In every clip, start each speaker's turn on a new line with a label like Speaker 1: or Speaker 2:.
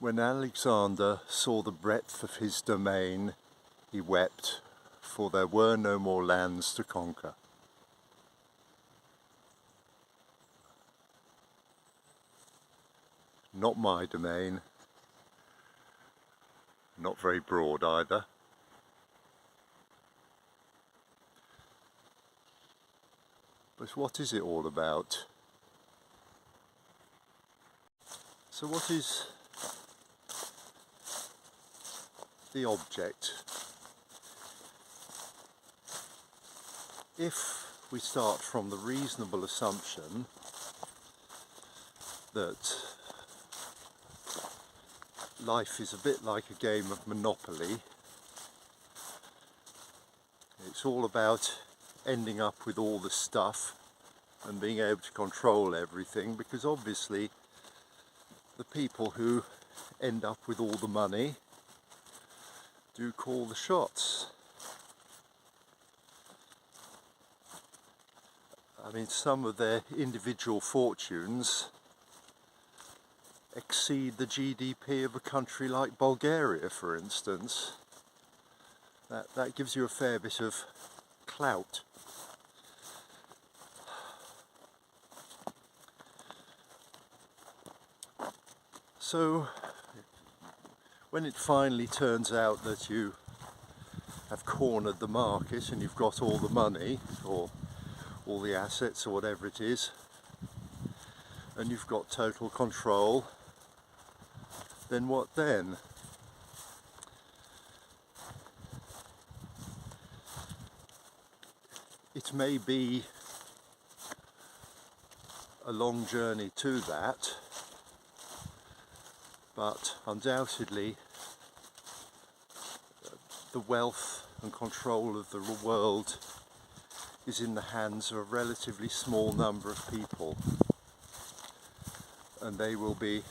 Speaker 1: When Alexander saw the breadth of his domain, he wept, for there were no more lands to conquer. Not my domain, not very broad either. But what is it all about? So what is the object? If we start from the reasonable assumption that life is a bit like a game of Monopoly, it's all about ending up with all the stuff and being able to control everything, because obviously the people who end up with all the money do call the shots. I mean, some of their individual fortunes exceed the GDP of a country like Bulgaria, for instance. That gives you a fair bit of clout. So when it finally turns out that you have cornered the market and you've got all the money or all the assets or whatever it is, and you've got total control, then what then? It may be a long journey to that, but undoubtedly the wealth and control of the world is in the hands of a relatively small number of people, and they will be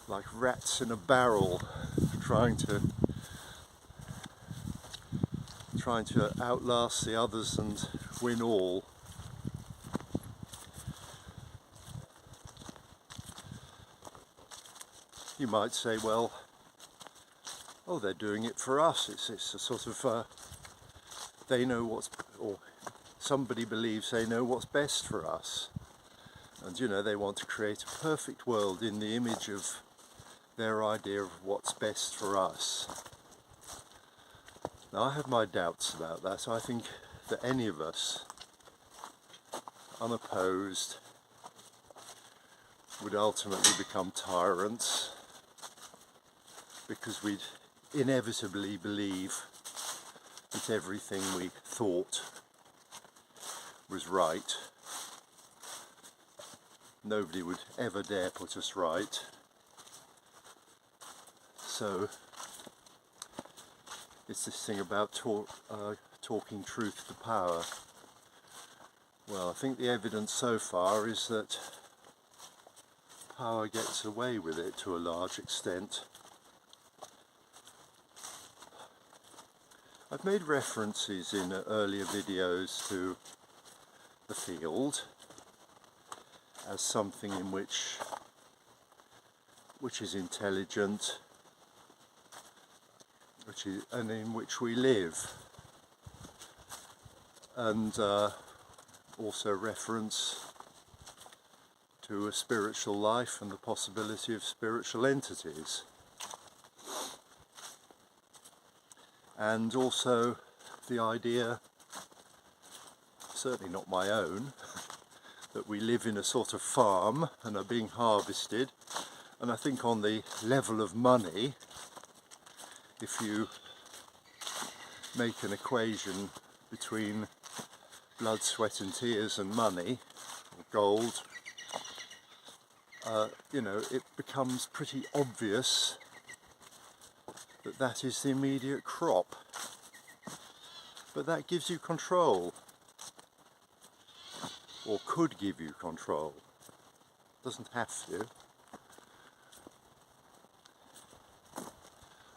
Speaker 1: like rats in a barrel trying to outlast the others and win all. You might say, well, oh, they're doing it for us. It's a sort of they know what's, or somebody believes they know what's best for us, and you know, they want to create a perfect world in the image of their idea of what's best for us. Now, I have my doubts about that. I think that any of us, unopposed, would ultimately become tyrants, because we'd inevitably believe that everything we thought was right. Nobody would ever dare put us right. So it's this thing about talking truth to power. Well, I think the evidence so far is that power gets away with it to a large extent. I've made references in earlier videos to the field as something in which is intelligent, and in which we live, and also reference to a spiritual life and the possibility of spiritual entities. And also the idea, certainly not my own, that we live in a sort of farm and are being harvested. And I think on the level of money, if you make an equation between blood, sweat and tears and money, or gold, you know, it becomes pretty obvious that is the immediate crop. But that gives you control, or could give you control. Doesn't have to.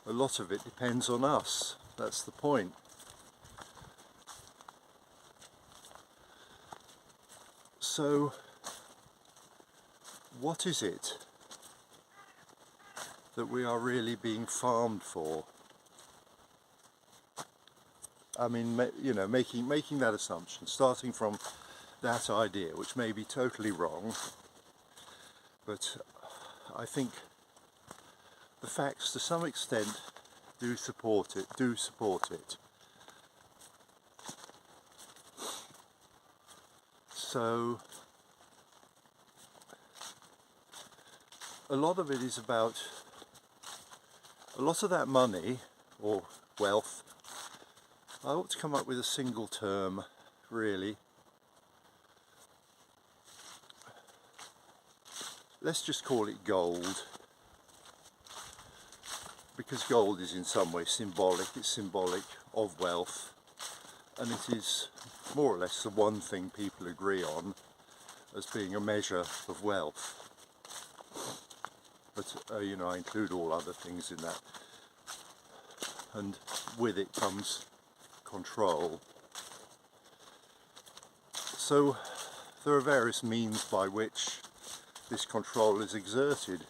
Speaker 1: A lot of it depends on us. That's the point. So, what is it that we are really being farmed for. I mean, you know, making that assumption, starting from that idea, which may be totally wrong, but I think the facts to some extent do support it. So a lot of it is about, a lot of that money or wealth, I ought to come up with a single term really. Let's just call it gold, because gold is in some way symbolic. It's symbolic of wealth, and it is more or less the one thing people agree on as being a measure of wealth. But you know, I include all other things in that, and with it comes control. So there are various means by which this control is exerted,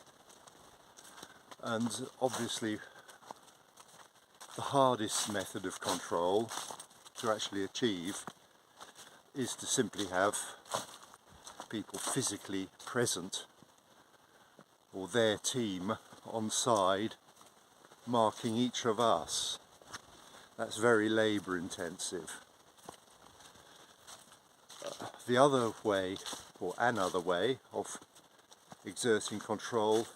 Speaker 1: and obviously the hardest method of control to actually achieve is to simply have people physically present, or their team on side, marking each of us. That's very labour intensive. The other way, or another way of exerting control,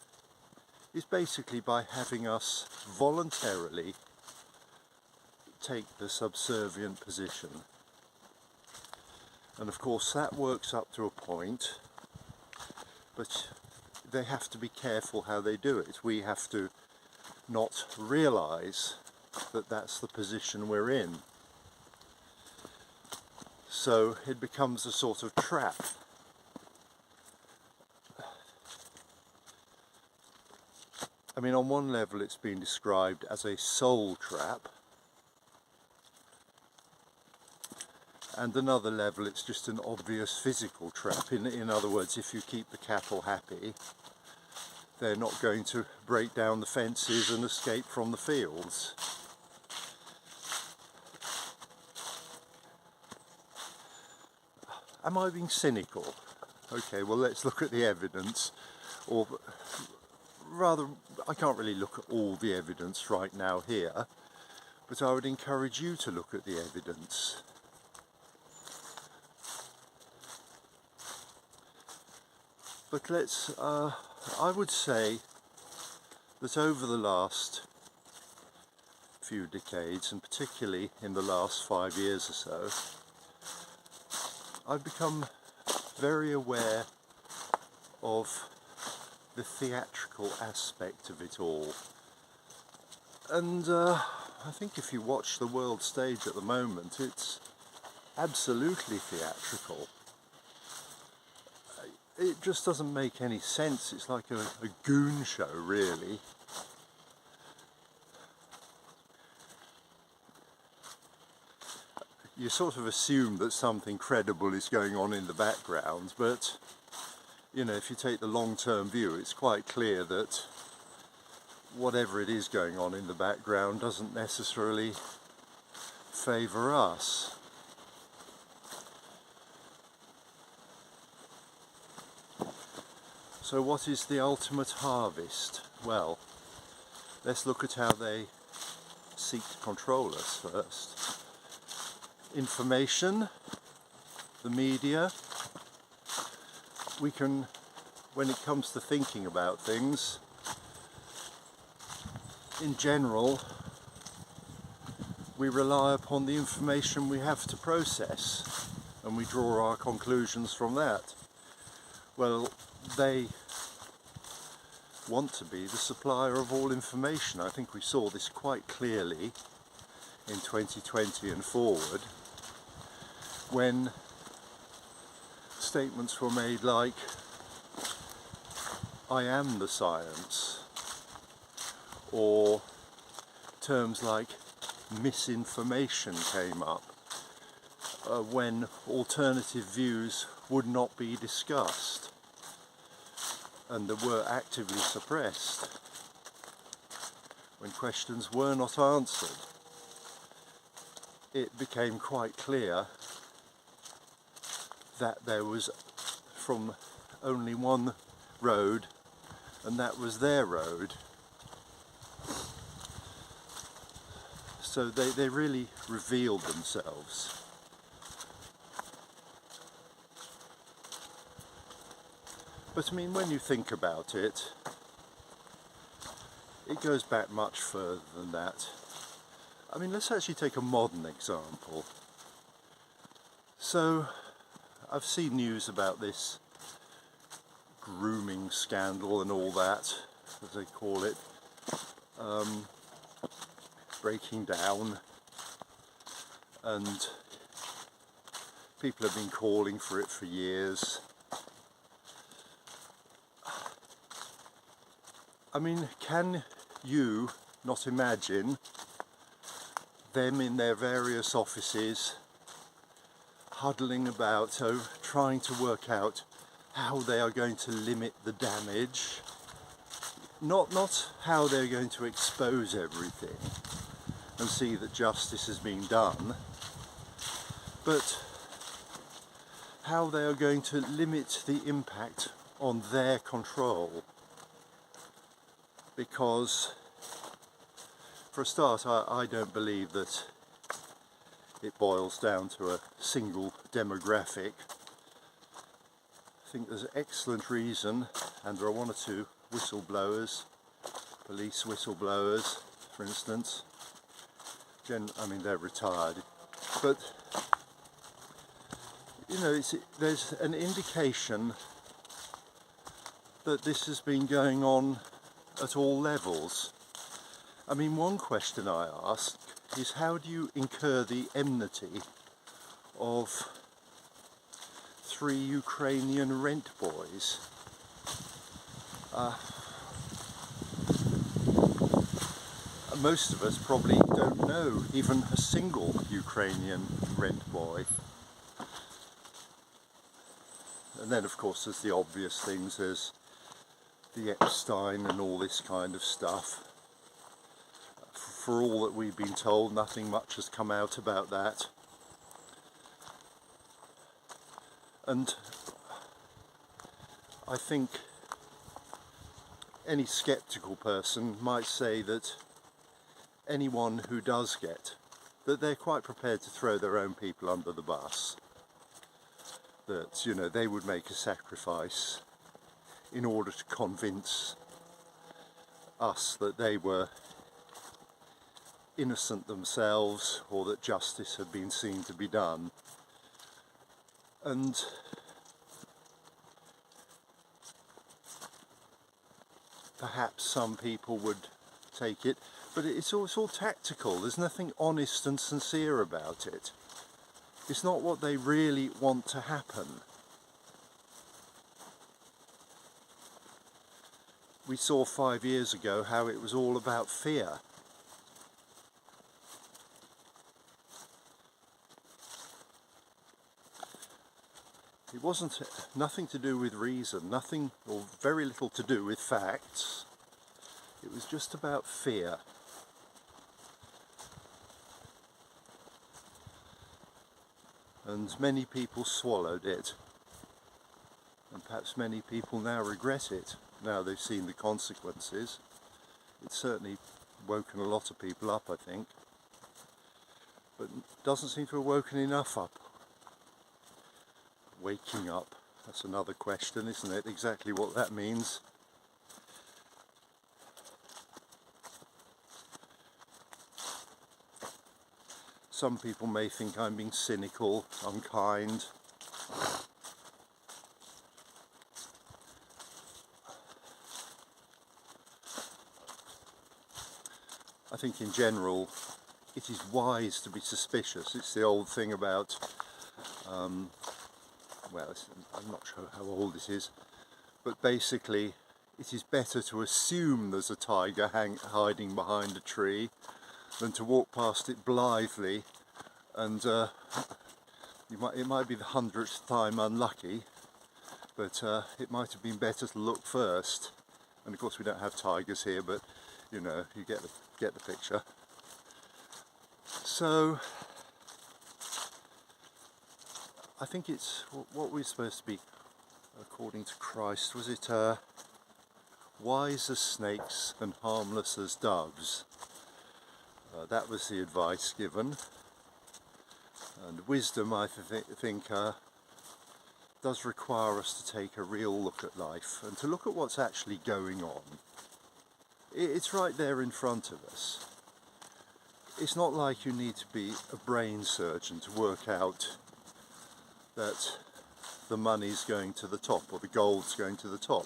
Speaker 1: is basically by having us voluntarily take the subservient position. And of course that works up to a point, but they have to be careful how they do it. We have to not realise that that's the position we're in. So it becomes a sort of trap. I mean, on one level it's been described as a soul trap, and another level it's just an obvious physical trap. In other words, if you keep the cattle happy, they're not going to break down the fences and escape from the fields. Am I being cynical? Okay, well, let's look at the evidence, or rather, I can't really look at all the evidence right now here, but I would encourage you to look at the evidence. But let's, I would say that over the last few decades, and particularly in the last 5 years or so, I've become very aware of the theatrical aspect of it all. And I think if you watch the world stage at the moment, it's absolutely theatrical. It just doesn't make any sense. It's like a goon show, really. You sort of assume that something credible is going on in the background, but you know, if you take the long-term view, it's quite clear that whatever it is going on in the background doesn't necessarily favour us. So what is the ultimate harvest? Well, let's look at how they seek to control us first. Information, the media. We can, when it comes to thinking about things, in general, we rely upon the information we have to process, and we draw our conclusions from that. Well, they want to be the supplier of all information. I think we saw this quite clearly in 2020 and forward, when statements were made like, "I am the science," or terms like misinformation came up when alternative views would not be discussed and they were actively suppressed. when questions were not answered, it became quite clear that there was from only one road, and that was their road. So they really revealed themselves. But I mean, when you think about it, it goes back much further than that. I mean, let's actually take a modern example. So, I've seen news about this grooming scandal and all that, as they call it, breaking down, and people have been calling for it for years. I mean, can you not imagine them in their various offices huddling about, trying to work out how they are going to limit the damage, not how they're going to expose everything and see that justice is being done, but how they are going to limit the impact on their control. Because, for a start, I don't believe that it boils down to a single demographic. I think there's excellent reason, and there are one or two whistleblowers, police whistleblowers, for instance. I mean, they're retired, but you know, there's an indication that this has been going on at all levels. I mean, one question I ask is, how do you incur the enmity of 3 Ukrainian rent boys? Most of us probably don't know even a single Ukrainian rent boy. And then of course there's the obvious things, there's the Epstein and all this kind of stuff. For all that we've been told, nothing much has come out about that. And I think any sceptical person might say that anyone who does get, that they're quite prepared to throw their own people under the bus. That, you know, they would make a sacrifice in order to convince us that they were innocent themselves, or that justice had been seen to be done. And perhaps some people would take it, but it's all tactical. There's nothing honest and sincere about it. It's not what they really want to happen. We saw 5 years ago how it was all about fear. It wasn't nothing to do with reason, nothing or very little to do with facts. It was just about fear. And many people swallowed it. And perhaps many people now regret it. Now they've seen the consequences. It's certainly woken a lot of people up, I think. But doesn't seem to have woken enough up. Waking up, that's another question, isn't it? Exactly what that means. Some people may think I'm being cynical, unkind. I think in general it is wise to be suspicious. It's the old thing about, well, I'm not sure how old it is, but basically it is better to assume there's a tiger hiding behind a tree than to walk past it blithely, and it might be the 100th time unlucky, but it might have been better to look first. And of course we don't have tigers here, but you know, you get the picture. So I think it's what we're supposed to be, according to Christ, was it wise as snakes and harmless as doves? That was the advice given. And wisdom, I think, does require us to take a real look at life and to look at what's actually going on. It's right there in front of us. It's not like you need to be a brain surgeon to work out that the money's going to the top or the gold's going to the top.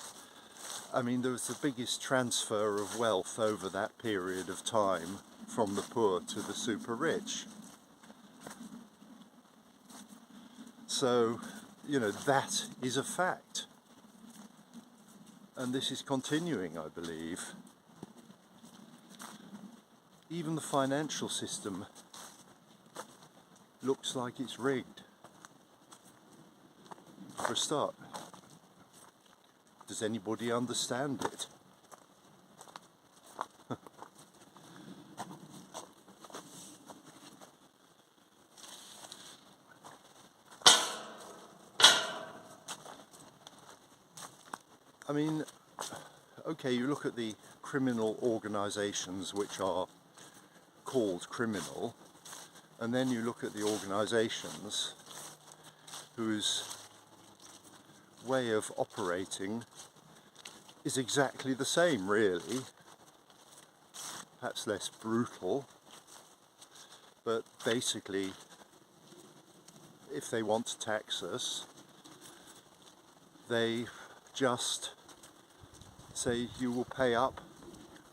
Speaker 1: I mean, there was the biggest transfer of wealth over that period of time from the poor to the super rich. So, you know, that is a fact. And this is continuing, I believe. Even the financial system looks like it's rigged. For a start, does anybody understand it? I mean, okay, you look at the criminal organisations which are called criminal, and then you look at the organisations whose way of operating is exactly the same, really. Perhaps less brutal, but basically, if they want to tax us, they just say you will pay up,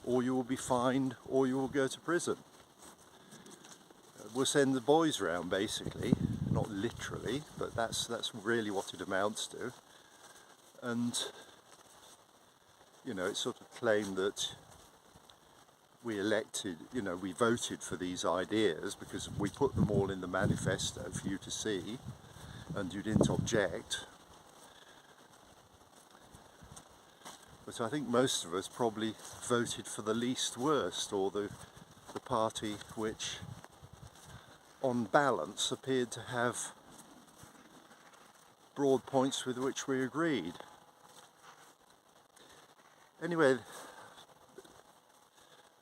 Speaker 1: or you will be fined, or you will go to prison. We'll send the boys round, basically, not literally, but that's really what it amounts to. And you know, it's sort of claimed that we elected, you know, we voted for these ideas because we put them all in the manifesto for you to see, and you didn't object. But I think most of us probably voted for the least worst, or the party which, on balance, appeared to have broad points with which we agreed. Anyway,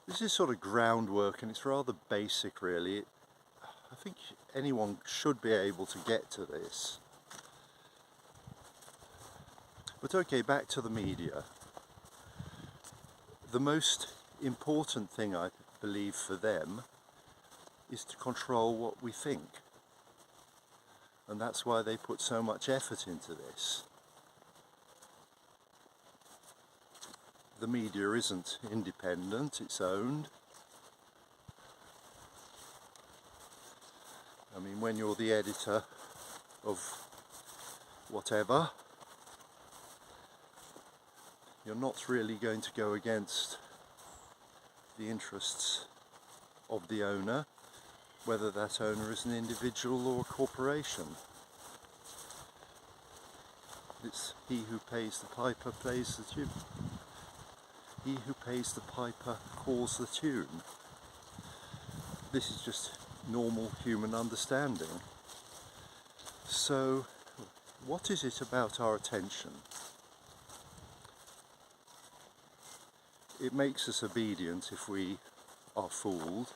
Speaker 1: this is sort of groundwork, and it's rather basic, really. I think anyone should be able to get to this. But okay, back to the media. The most important thing, I believe, for them is to control what we think. And that's why they put so much effort into this. The media isn't independent, it's owned. I mean, when you're the editor of whatever, you're not really going to go against the interests of the owner, whether that owner is an individual or a corporation. It's he who pays the piper plays the tune. He who pays the piper calls the tune. This is just normal human understanding. So, what is it about our attention? It makes us obedient if we are fooled.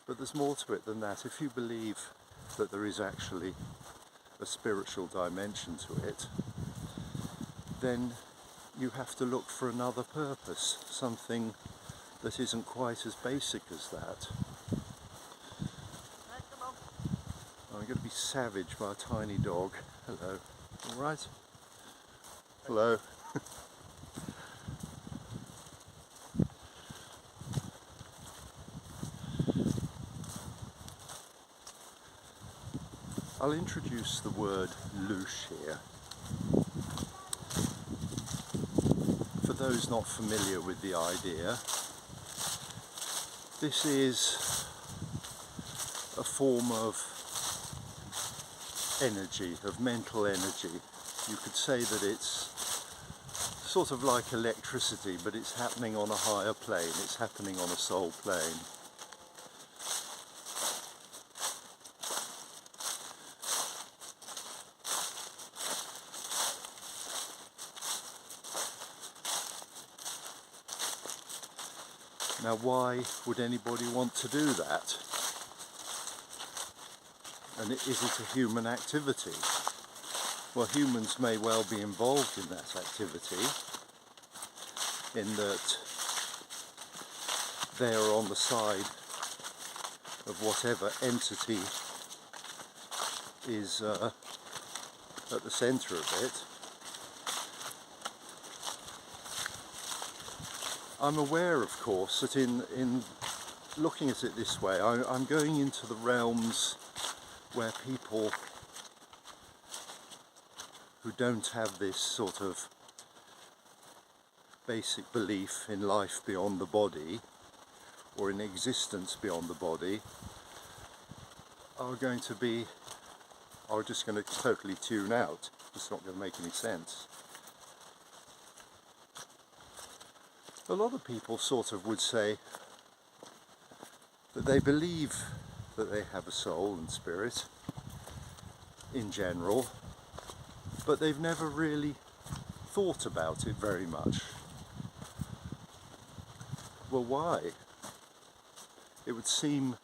Speaker 1: But there's more to it than that. If you believe that there is actually a spiritual dimension to it, then you have to look for another purpose, something that isn't quite as basic as that. I'm going to be savaged by a tiny dog. Hello. All right? Hello. I'll introduce the word loosh here. For those not familiar with the idea, this is a form of energy, of mental energy. You could say that it's sort of like electricity, but it's happening on a higher plane, it's happening on a soul plane. Now, why would anybody want to do that? And is it a human activity? Well, humans may well be involved in that activity, in that they are on the side of whatever entity is at the centre of it. I'm aware, of course, that in looking at it this way, I'm going into the realms where people who don't have this sort of basic belief in life beyond the body, or in existence beyond the body, are just going to totally tune out. It's not going to make any sense. A lot of people sort of would say that they believe that they have a soul and spirit in general, but they've never really thought about it very much. Well, why? It would seem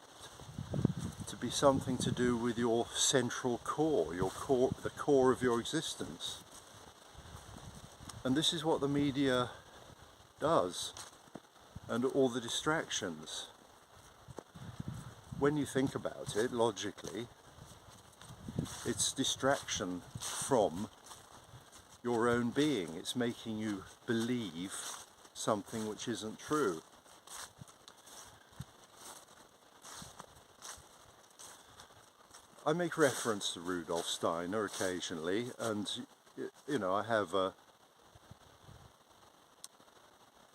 Speaker 1: to be something to do with your central core, the core of your existence. And this is what the media does, and all the distractions. When you think about it logically, it's distraction from your own being. It's making you believe something which isn't true. I make reference to Rudolf Steiner occasionally, and you know, I have a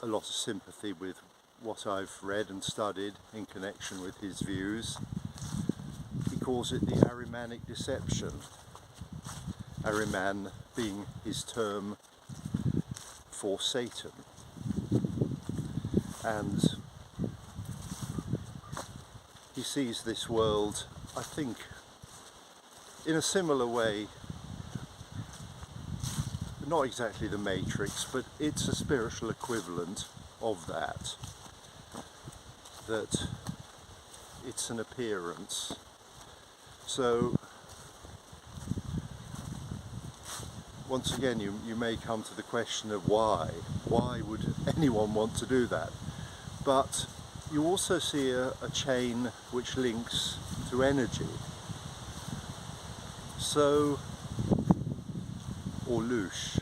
Speaker 1: lot of sympathy with what I've read and studied in connection with his views. He calls it the Ahrimanic deception, Ahriman being his term for Satan. And he sees this world, I think, in a similar way. Not exactly the Matrix, but it's a spiritual equivalent of that. That it's an appearance. So, once again, you may come to the question of why. Why would anyone want to do that? But you also see a chain which links to energy. So, or Loosh.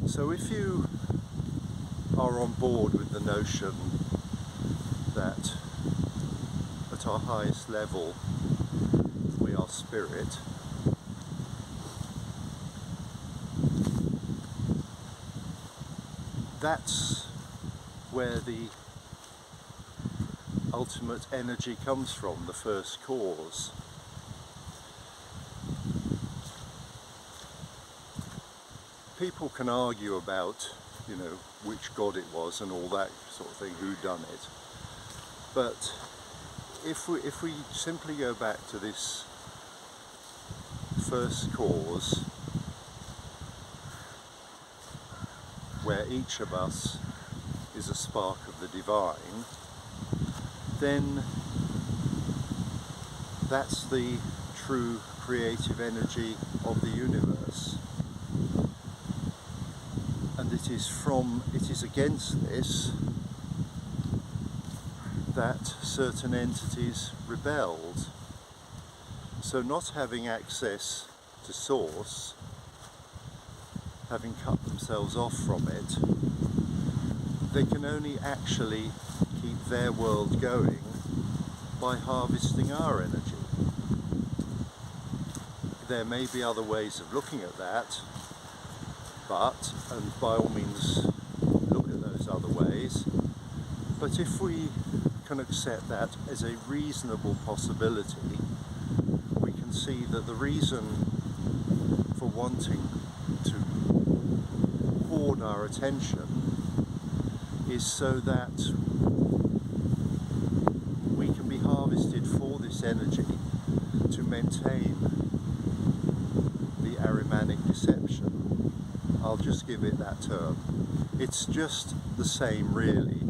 Speaker 1: So if you are on board with the notion that at our highest level we are spirit, that's where the ultimate energy comes from, the first cause. People can argue about, you know, which god it was and all that sort of thing, who done it. But if we simply go back to this first cause, where each of us is a spark of the divine, then that's the true creative energy of the universe. And it is against this that certain entities rebelled. So not having access to source, having cut themselves off from it, they can only actually keep their world going by harvesting our energy. There may be other ways of looking at that, but, and by all means look at those other ways, but if we can accept that as a reasonable possibility, we can see that the reason for wanting to attention is so that we can be harvested for this energy to maintain the Ahrimanic deception. I'll just give it that term. It's just the same, really.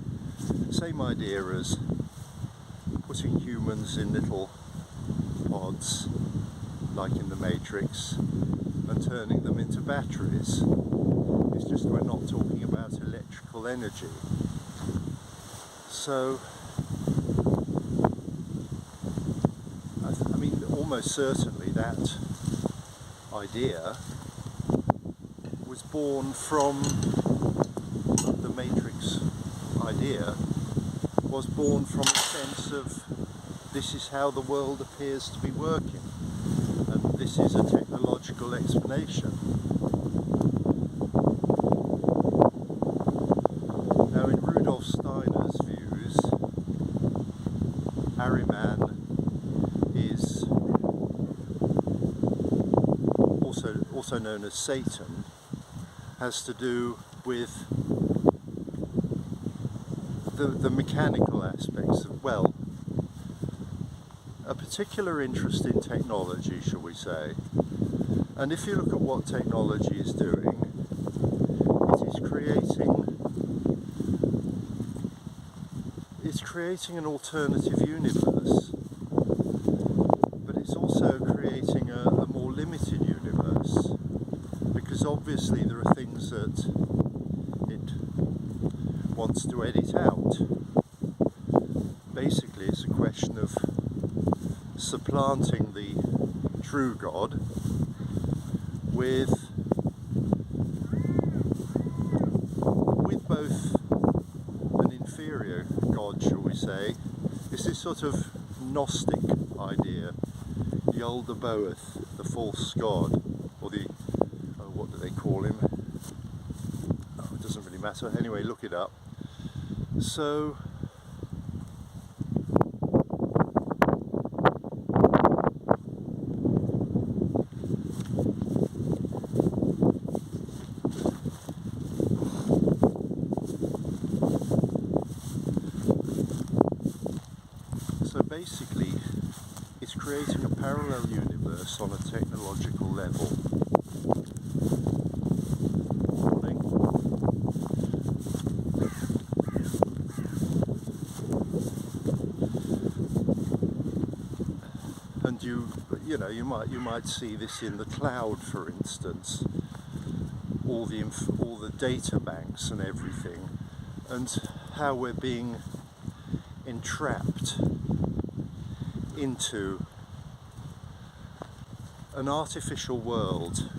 Speaker 1: Same idea as putting humans in little pods, like in the Matrix, and turning them into batteries. It's just we're not talking about electrical energy. So, I mean, almost certainly that idea was born from the Matrix idea, was born from a sense of this is how the world appears to be working, and this is a technological explanation. Now, in Rudolf Steiner's views, Ahriman is also known as Satan, has to do with the mechanical aspects of, well, a particular interest in technology, shall we say. And if you look at what technology is doing, it's creating an alternative universe, but it's also creating a more limited universe, because obviously there are things that it wants to edit out. Basically, it's a question of supplanting the true God with both an inferior God, shall we say. It's this sort of Gnostic idea, Yaldabaoth, the false god, or the, what do they call him? Oh, it doesn't really matter. Anyway, look it up. So, basically, it's creating a parallel universe on a technological level. Morning. And you know, you might see this in the cloud, for instance, all the data banks and everything, and how we're being entrapped into an artificial world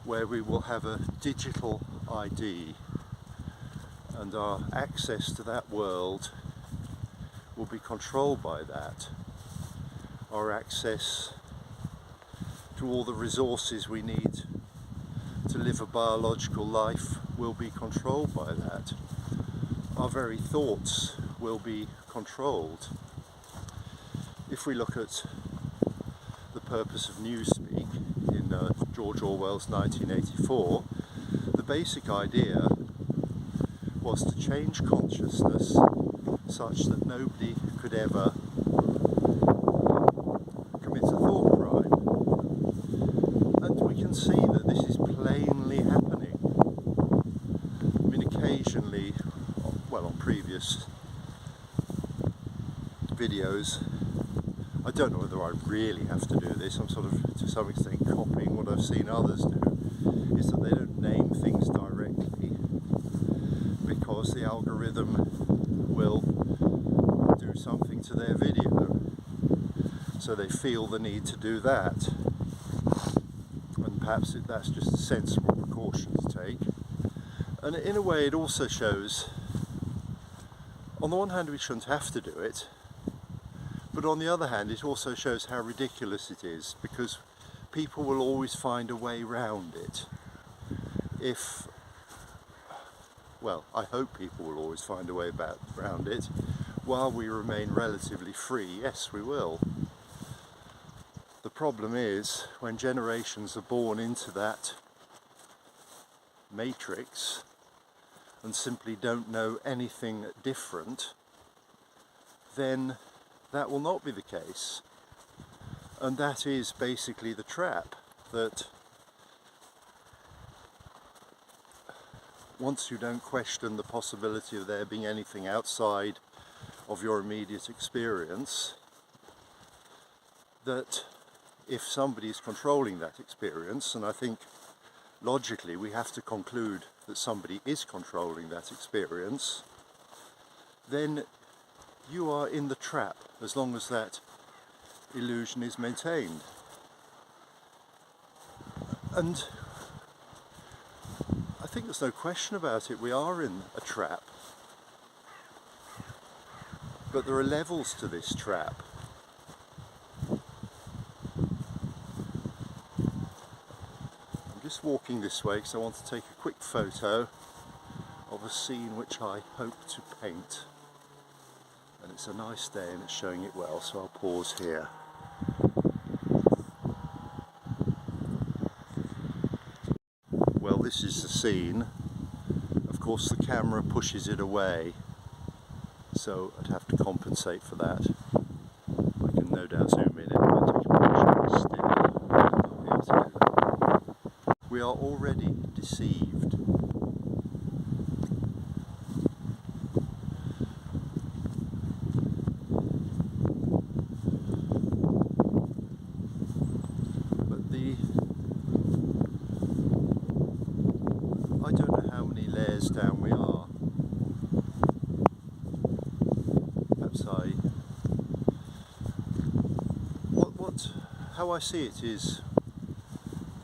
Speaker 1: where we will have a digital ID, and our access to that world will be controlled by that. Our access to all the resources we need to live a biological life will be controlled by that. Our very thoughts will be controlled. If we look at the purpose of Newspeak in George Orwell's 1984, the basic idea was to change consciousness such that nobody could ever commit a thought crime. And we can see that this is plainly happening. I mean, occasionally, well, on previous videos, I don't know whether I really have to do this, I'm sort of to some extent copying what I've seen others do, is that they don't name things directly because the algorithm will do something to their video, so they feel the need to do that, and perhaps that's just a sensible precaution to take. And in a way it also shows, on the one hand we shouldn't have to do it, but on the other hand, it also shows how ridiculous it is, because people will always find a way round it. Well, I hope people will always find a way round it, while we remain relatively free. Yes, we will. The problem is, when generations are born into that matrix and simply don't know anything different, then that will not be the case. And that is basically the trap, that once you don't question the possibility of there being anything outside of your immediate experience, that if somebody is controlling that experience, and I think logically we have to conclude that somebody is controlling that experience, then you are in the trap as long as that illusion is maintained. And I think there's no question about it, we are in a trap. But there are levels to this trap. I'm just walking this way because I want to take a quick photo of a scene which I hope to paint. And it's a nice day and it's showing it well, so I'll pause here. Well, this is the scene. Of course the camera pushes it away, so I'd have to compensate for that. I can no doubt zoom in but still I'm not able to do that. We are already deceived. I don't know how many layers down we are. Perhaps how I see it is,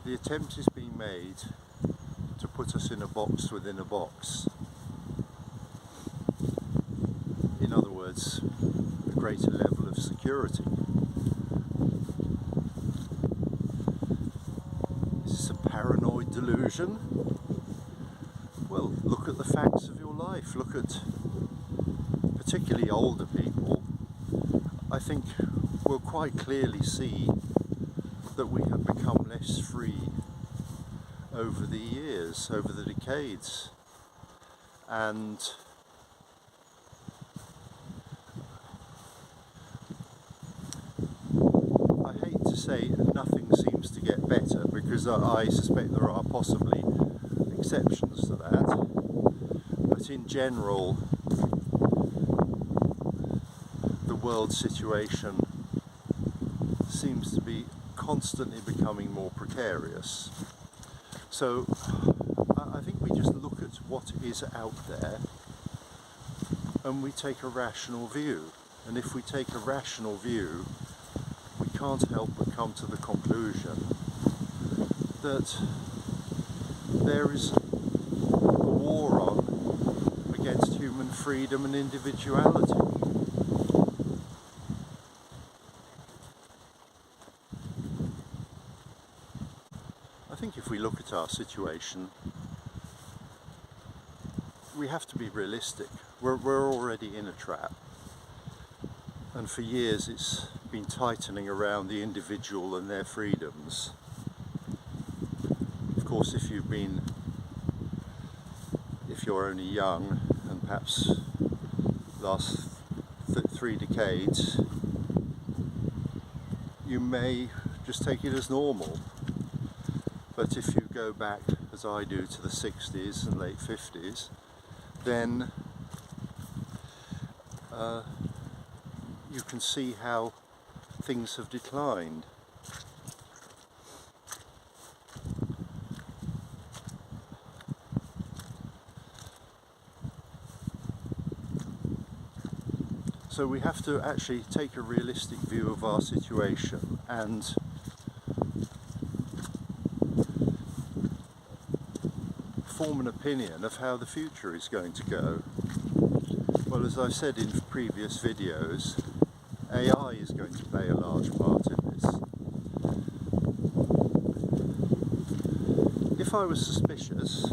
Speaker 1: the attempt is being made to put us in a box within a box. In other words, a greater level of security. Is this a paranoid delusion? Well, look at the facts of your life. Look at particularly older people. I think we'll quite clearly see that we have become less free over the years, over the decades. And I hate to say nothing seems to get better, because I suspect there are possibly exceptions to that, but in general the world situation seems to be constantly becoming more precarious. So I think we just look at what is out there and we take a rational view, and if we take a rational view we can't help but come to the conclusion that there is a war on against human freedom and individuality. I think if we look at our situation, we have to be realistic. We're already in a trap, and for years it's been tightening around the individual and their freedoms. Of course, if you're only young, and perhaps last 3 decades, you may just take it as normal. But if you go back, as I do, to the 60s and late 50s, then you can see how things have declined. So we have to actually take a realistic view of our situation and form an opinion of how the future is going to go. Well, as I said in previous videos, AI is going to play a large part in this. If I was suspicious,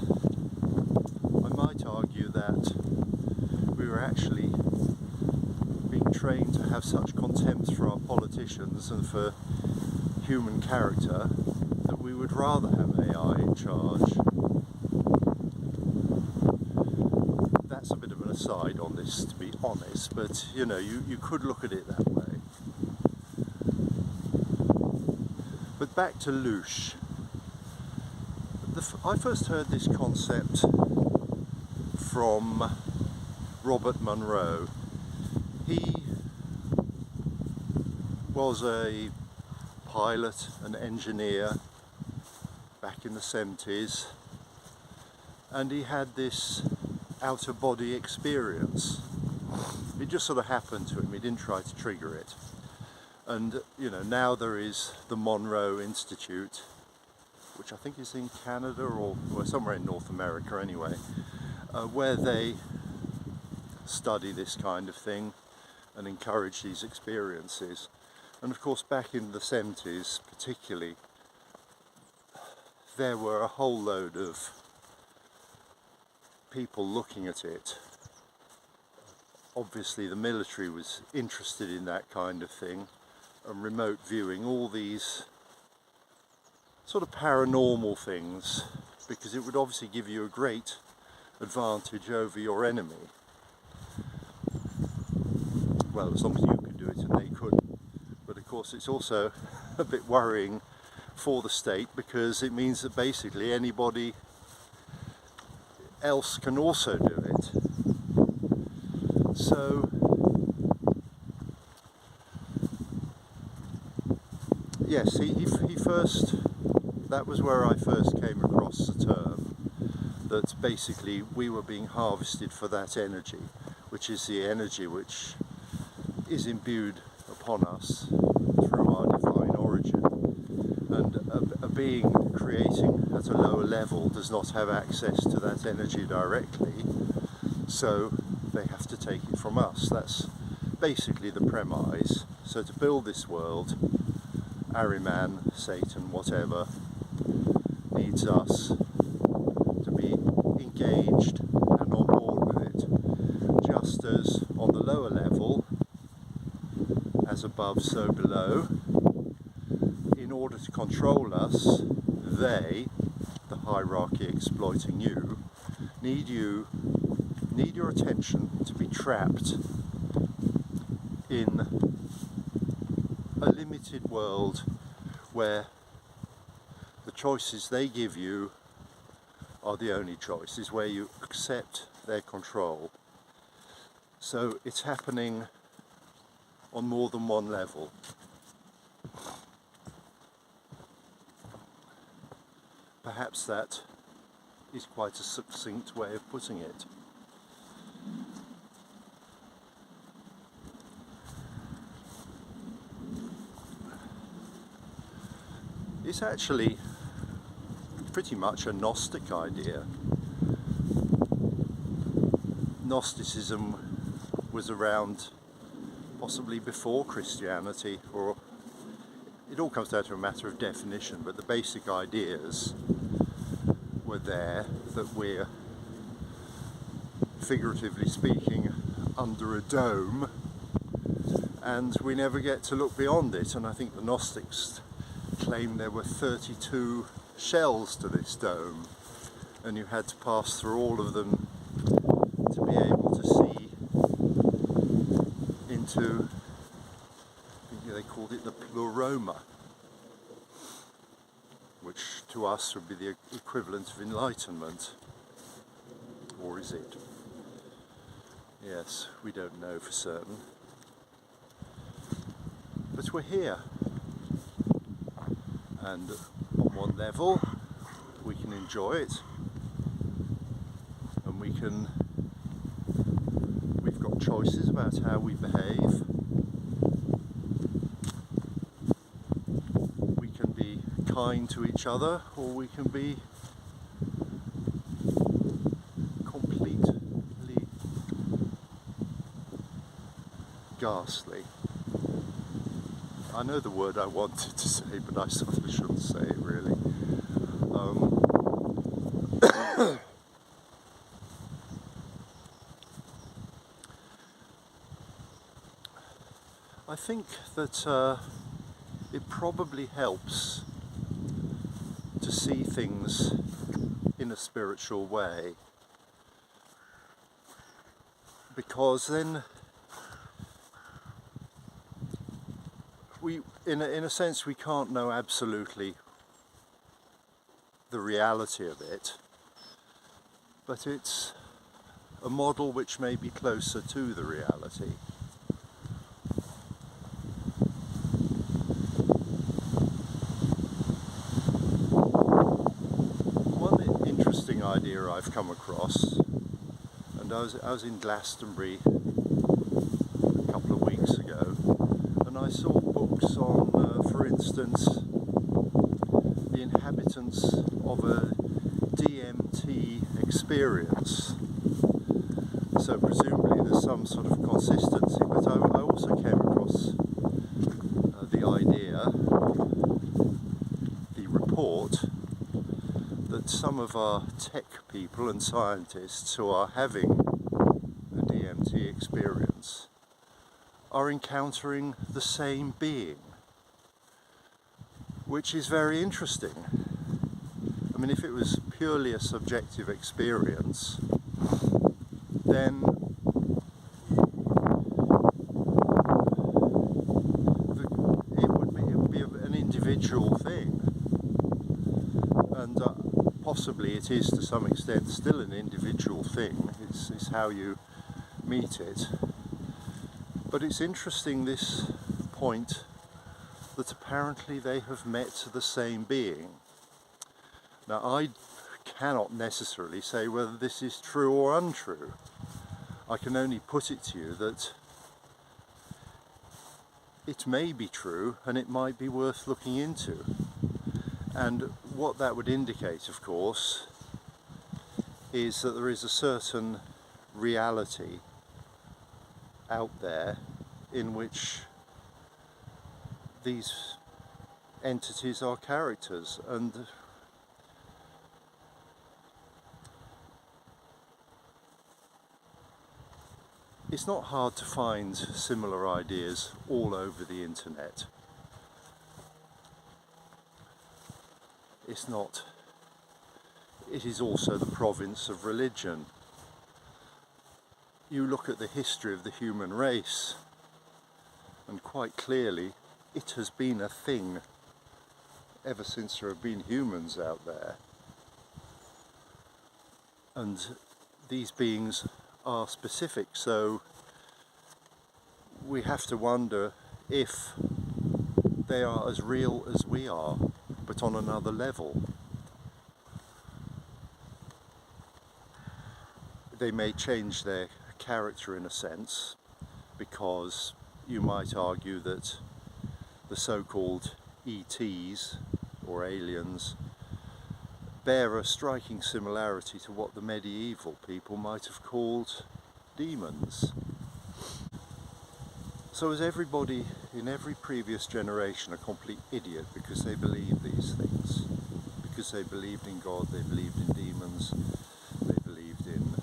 Speaker 1: I might argue that we were actually being trained to have such contempt for our politicians and for human character that we would rather have AI in charge side on this, to be honest, but you know, you could look at it that way. But back to Loosh. I first heard this concept from Robert Monroe. He was a pilot, an engineer back in the 70s, and he had this out-of-body experience. It just sort of happened to him. He didn't try to trigger it. And you know, now there is the Monroe Institute, which I think is in Canada or somewhere in North America anyway, where they study this kind of thing and encourage these experiences. And of course, back in the 70s particularly, there were a whole load of people looking at it. Obviously the military was interested in that kind of thing, and remote viewing, all these sort of paranormal things, because it would obviously give you a great advantage over your enemy. Well, as long as you could do it and they couldn't. But of course it's also a bit worrying for the state, because it means that basically anybody else can also do it. So yes, he first, that was where I first came across the term, that basically we were being harvested for that energy, which is the energy which is imbued upon us through our divine origin. And a being creating at a lower level does not have access to that energy directly, so they have to take it from us. That's basically the premise. So to build this world, Ahriman, Satan, whatever, needs us to be engaged and on board with it. Just as on the lower level, as above so below, in order to control us, they, the hierarchy exploiting you, need your attention to be trapped in a limited world where the choices they give you are the only choices, where you accept their control. So it's happening on more than one level. Perhaps that is quite a succinct way of putting it. It's actually pretty much a Gnostic idea. Gnosticism was around possibly before Christianity, or it all comes down to a matter of definition, but the basic ideas were there, that we're, figuratively speaking, under a dome, and we never get to look beyond it. And I think the Gnostics claim there were 32 shells to this dome, and you had to pass through all of them to be able to see into, I think they called it the pleroma, which to us would be the equivalent of enlightenment. Or is it? Yes, we don't know for certain. But we're here. And on one level, we can enjoy it. And we've got choices about how we behave. We can be kind to each other, or we can be completely ghastly. I know the word I wanted to say, but I sort of shouldn't say it really. I think that it probably helps to see things in a spiritual way. because then in a sense we can't know absolutely the reality of it, but it's a model which may be closer to the reality. One interesting idea I've come across, and I was in Glastonbury a couple of weeks ago, and I saw books on, for instance, the inhabitants of a DMT experience. So presumably there's some sort of consistency, but I also came across the idea, the report, that some of our tech people and scientists who are having a DMT experience are encountering the same being, which is very interesting. I mean, if it was purely a subjective experience, then it would be an individual thing, and possibly it is to some extent still an individual thing. It's how you meet it. But it's interesting, this point that apparently they have met the same being. Now, I cannot necessarily say whether this is true or untrue. I can only put it to you that it may be true and it might be worth looking into. And what that would indicate, of course, is that there is a certain reality out there in which these entities are characters, and it's not hard to find similar ideas all over the internet. It is also the province of religion. You look at the history of the human race, and quite clearly it has been a thing ever since there have been humans out there. And these beings are specific, so we have to wonder if they are as real as we are, but on another level. They may change their character in a sense, because you might argue that the so-called ETs or aliens bear a striking similarity to what the medieval people might have called demons. So is everybody in every previous generation a complete idiot because they believe these things? Because they believed in God, they believed in demons, they believed in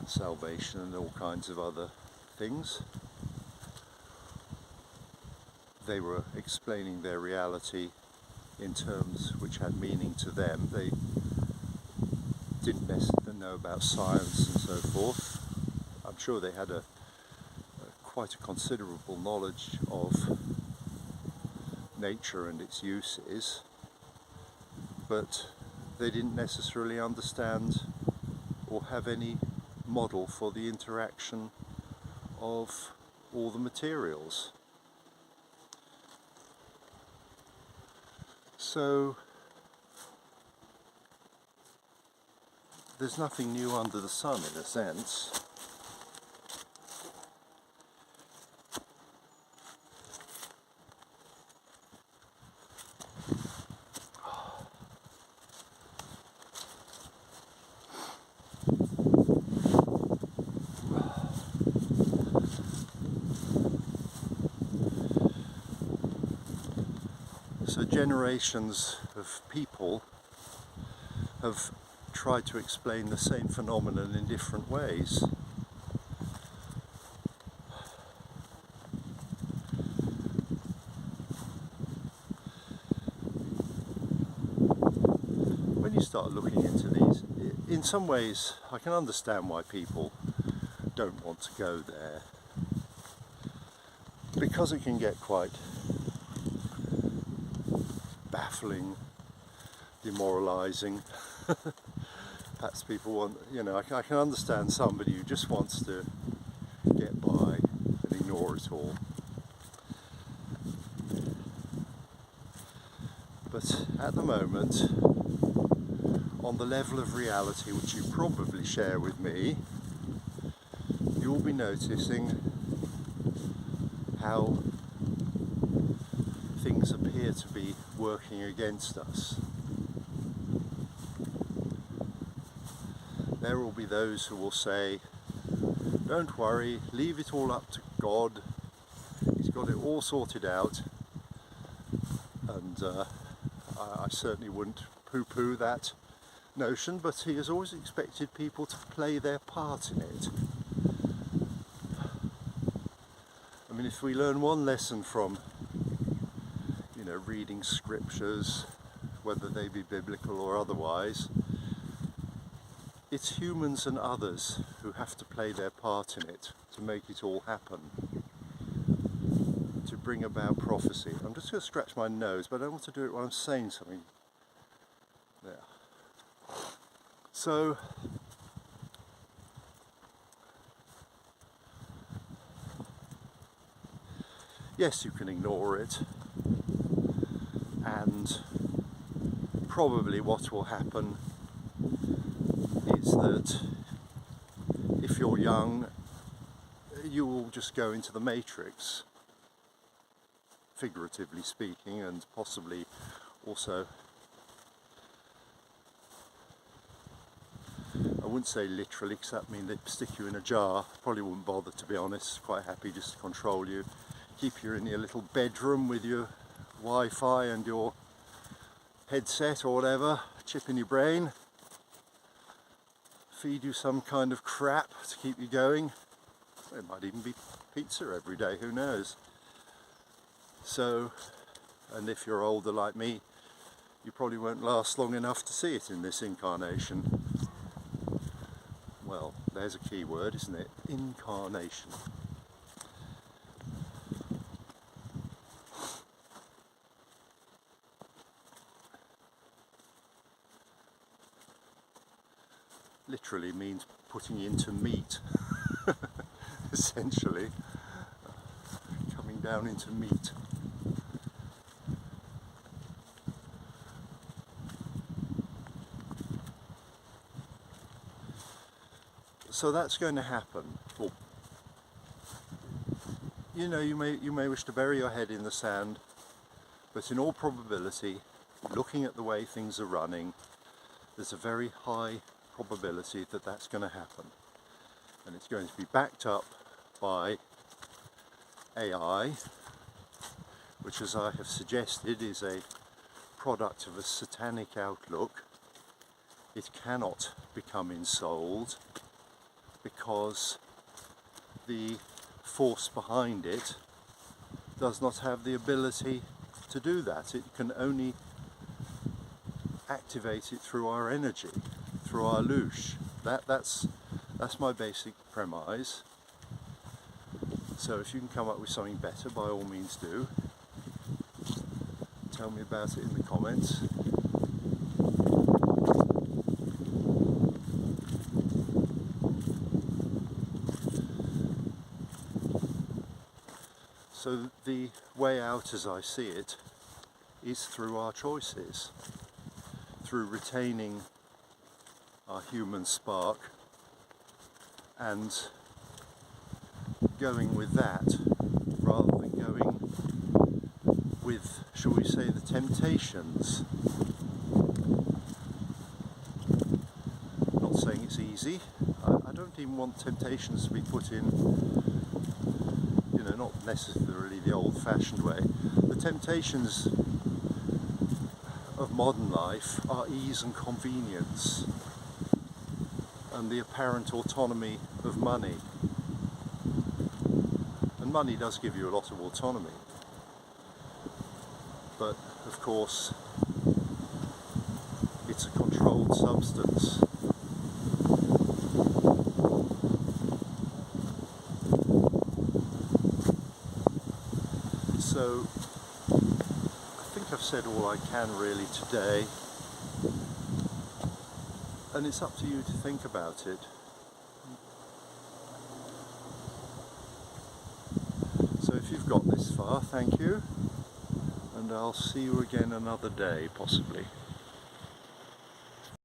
Speaker 1: salvation and all kinds of other things. They were explaining their reality in terms which had meaning to them. They didn't necessarily know about science and so forth. I'm sure they had quite a considerable knowledge of nature and its uses, but they didn't necessarily understand or have any model for the interaction of all the materials. So there's nothing new under the sun, in a sense. So generations of people have tried to explain the same phenomenon in different ways. When you start looking into in some ways I can understand why people don't want to go there, because it can get quite baffling, demoralising. Perhaps people want, I can understand somebody who just wants to get by and ignore it all. But at the moment, on the level of reality which you probably share with me, you'll be noticing how things appear to be working against us. There will be those who will say, don't worry, leave it all up to God, He's got it all sorted out. And I certainly wouldn't poo-poo that notion, but He has always expected people to play their part in it. I mean, if we learn one lesson from, reading scriptures, whether they be biblical or otherwise, it's humans and others who have to play their part in it to make it all happen, to bring about prophecy. I'm just going to scratch my nose, but I don't want to do it while I'm saying something. There. So, yes, you can ignore it, and probably what will happen is that if you're young, you will just go into the matrix, figuratively speaking, and possibly also, I wouldn't say literally, because that means they'd stick you in a jar. Probably wouldn't bother, to be honest. Quite happy just to control you, keep you in your little bedroom with your Wi-Fi and your headset or whatever, chip in your brain, feed you some kind of crap to keep you going. It might even be pizza every day, who knows. So, and if you're older like me, you probably won't last long enough to see it in this incarnation. Well, there's a key word, isn't it? Incarnation. Literally means putting into meat, essentially, coming down into meat. So that's going to happen. Well, you may wish to bury your head in the sand, but in all probability, looking at the way things are running, there's a very high probability that that's going to happen, and it's going to be backed up by AI, which, as I have suggested, is a product of a satanic outlook. It cannot become ensouled because the force behind it does not have the ability to do that. It can only activate it through our energy, through our Loosh. That's my basic premise. So if you can come up with something better, by all means do. Tell me about it in the comments. So the way out, as I see it, is through our choices, through retaining our human spark and going with that rather than going with, shall we say, the temptations. Not saying it's easy. I don't even want temptations to be put in, not necessarily the old-fashioned way. The temptations of modern life are ease and convenience and the apparent autonomy of money. And money does give you a lot of autonomy. But, of course, it's a controlled substance. So I think I've said all I can really today, and it's up to you to think about it. So if you've got this far, thank you, and I'll see you again another day, possibly.